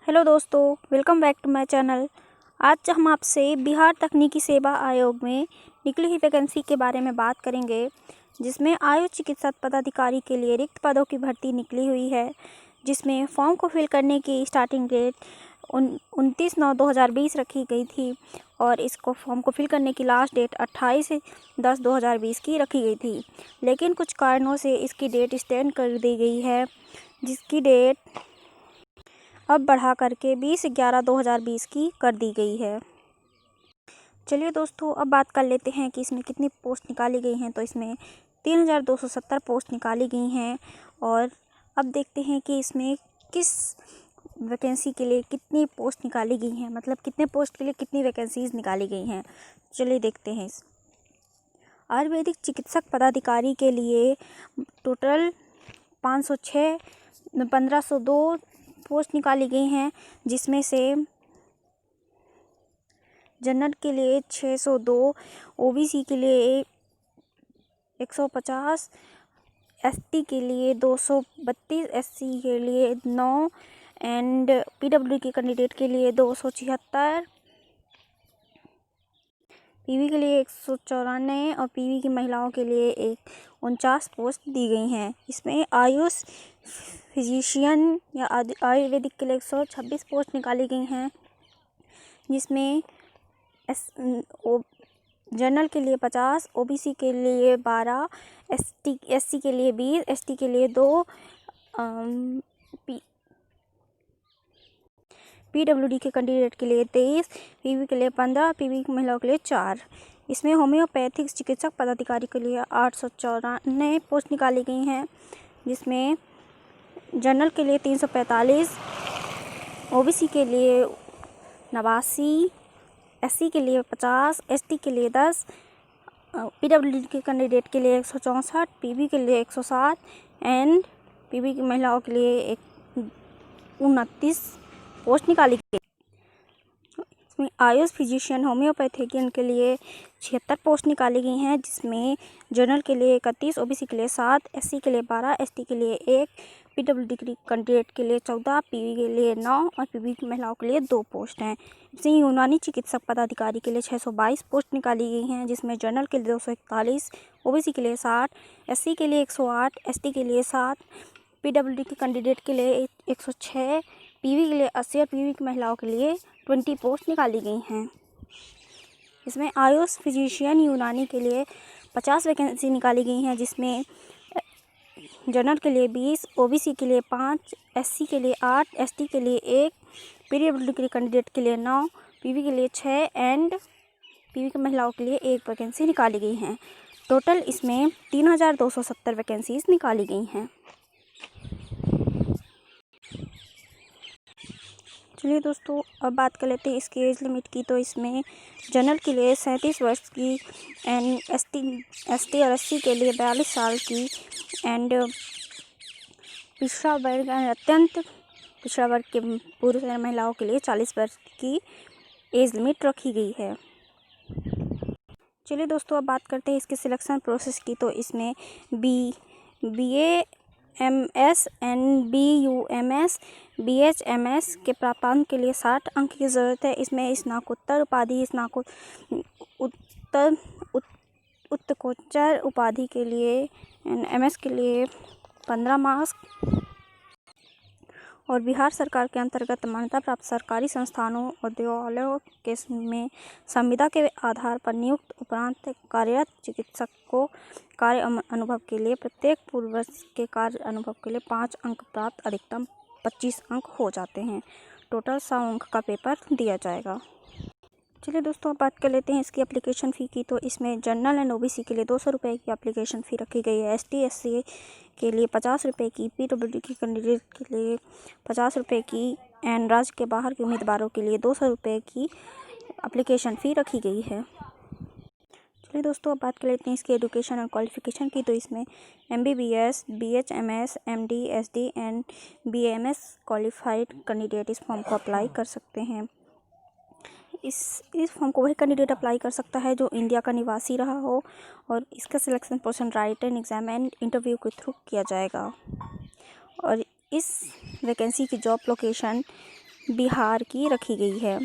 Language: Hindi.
हेलो दोस्तों, welcome back to my channel. आज हम आपसे बिहार तकनीकी सेवा आयोग में निकली हुई वैकेंसी के बारे में बात करेंगे, जिसमें आयु चिकित्सा पदाधिकारी के लिए रिक्त पदों की भर्ती निकली हुई है, जिसमें फॉर्म को फिल करने की स्टार्टिंग डेट 29/9/2020 रखी गई थी और इसको फॉर्म को फिल करने की लास्ट डेट 28/10/2020 की रखी गई थी। लेकिन कुछ कारणों से इसकी डेट एक्सटेंड कर दी गई है, जिसकी डेट अब बढ़ा करके 20/11/2020 की कर दी गई है। चलिए दोस्तों, अब बात कर लेते हैं कि इसमें कितनी पोस्ट निकाली गई हैं। तो इसमें 3270 पोस्ट निकाली गई हैं और अब देखते हैं कि इसमें किस वैकेंसी के लिए कितनी पोस्ट निकाली गई हैं, मतलब कितने पोस्ट के लिए कितनी वैकेंसीज निकाली गई हैं। चलिए देखते हैं। आयुर्वेदिक चिकित्सक पदाधिकारी के लिए टोटल 506 1502 पोस्ट निकाली गई हैं, जिसमें से जनरल के लिए 602, ओबीसी के लिए 150, एसटी के लिए 232, एससी के लिए 9 एंड पीडब्ल्यूडी के कैंडिडेट के लिए 276, पीवी के लिए 194 और पीवी की महिलाओं के लिए 49 पोस्ट दी गई हैं। इसमें आयुष फिजिशियन या आयुर्वेदिक के लिए 126 पोस्ट निकाली गई हैं, जिसमें जनरल के लिए 50, ओबीसी के लिए 12, एससी के लिए 20, एसटी के लिए 2, पीडब्ल्यूडी के कैंडिडेट के लिए 23, पीवी के लिए 15, पीवी की महिलाओं के लिए 4। इसमें होम्योपैथिक चिकित्सक पदाधिकारी के लिए 894 पोस्ट निकाली गई हैं, जिसमें जनरल के लिए 345, ओबीसी के लिए 89, एससी के लिए 50, एसटी के लिए 10, पीडब्ल्यूडी के कैंडिडेट के लिए 164, पीवी के लिए 107 एंड पीवी की महिलाओं के लिए 29 पोस्ट निकाली गई। इसमें आयुष फिजिशियन होम्योपैथिकियन के लिए 76 पोस्ट निकाली गई हैं, जिसमें जनरल के लिए 31, ओबीसी के लिए 7, एससी के लिए 12, एसटी के लिए 1, पीडब्ल्यूडी कैंडिडेट के लिए 14, पीवी के लिए 9 और पीवी की महिलाओं के लिए 2 पोस्ट हैं। इसमें यूनानी चिकित्सक पदाधिकारी के लिए 622 पोस्ट निकाली गई हैं, जिसमें जनरल के लिए 241, ओबीसी के लिए 60, एससी के लिए 108, एसटी के लिए 7, पीडब्ल्यूडी के कैंडिडेट के लिए 106, पीवी के लिए 80 और पीवी की महिलाओं के लिए 20 पोस्ट निकाली गई हैं। इसमें आयुष फिजिशियन यूनानी के लिए 50 वैकेंसी निकाली गई हैं, जिसमें जनरल के लिए 20, ओबीसी के लिए 5, एससी के लिए 8, एसटी के लिए 1, पीडब्ल्यूडी के कैंडिडेट के लिए 9, पीवी के लिए 6 एंड पीवी की महिलाओं के लिए 1 वैकेंसी निकाली गई हैं। टोटल इसमें 3270 वैकेंसीज निकाली गई हैं। चलिए दोस्तों, अब बात कर लेते हैं इसकी एज लिमिट की। तो इसमें जनरल के लिए 37 वर्ष की एंड एसटी और एससी के लिए 42 साल की एंड पिछड़ा वर्ग अत्यंत पिछड़ा वर्ग के पुरुष और महिलाओं के लिए 40 वर्ष की एज लिमिट रखी गई है। चलिए दोस्तों, अब बात करते हैं इसके सिलेक्शन प्रोसेस की। तो इसमें BA MS and BUMS BHMS के प्राप्तांक के लिए 60 अंक की ज़रूरत है। इसमें स्नातकोत्तर उपाधि उत्तरोत्तर उपाधि के लिए MS के लिए 15 मार्क्स और बिहार सरकार के अंतर्गत मान्यता प्राप्त सरकारी संस्थानों और देवालयों के में संविदा के आधार पर नियुक्त उपरांत कार्यरत चिकित्सक को कार्य अनुभव के लिए प्रत्येक पूर्व वर्ष के कार्य अनुभव के लिए 5 अंक प्राप्त अधिकतम 25 अंक हो जाते हैं। टोटल 100 अंक का पेपर दिया जाएगा। चलिए दोस्तों, अब बात कर लेते हैं इसकी एप्लीकेशन फ़ी की। तो इसमें जनरल एंड ओबीसी के लिए 200 रुपये की एप्लीकेशन फ़ी रखी गई है। एसटी एससी के लिए 50 रुपये की, पीडब्ल्यूडी के कैंडिडेट के लिए 50 रुपये की एंड राज्य के बाहर के उम्मीदवारों के लिए 200 रुपये की एप्लीकेशन फ़ी रखी गई है। चलिए दोस्तों, अब बात कर लेते हैं इसकी एजुकेशन और क्वालिफ़िकेशन की। तो इसमें MBBS BHMS MD SD and BAMS qualified candidate इस फॉर्म को अप्लाई कर सकते हैं। इस फॉर्म को वही कैंडिडेट अप्लाई कर सकता है जो इंडिया का निवासी रहा हो और इसका selection person written exam and interview के थ्रू किया जाएगा। और इस वैकेंसी की जॉब लोकेशन बिहार की रखी गई है।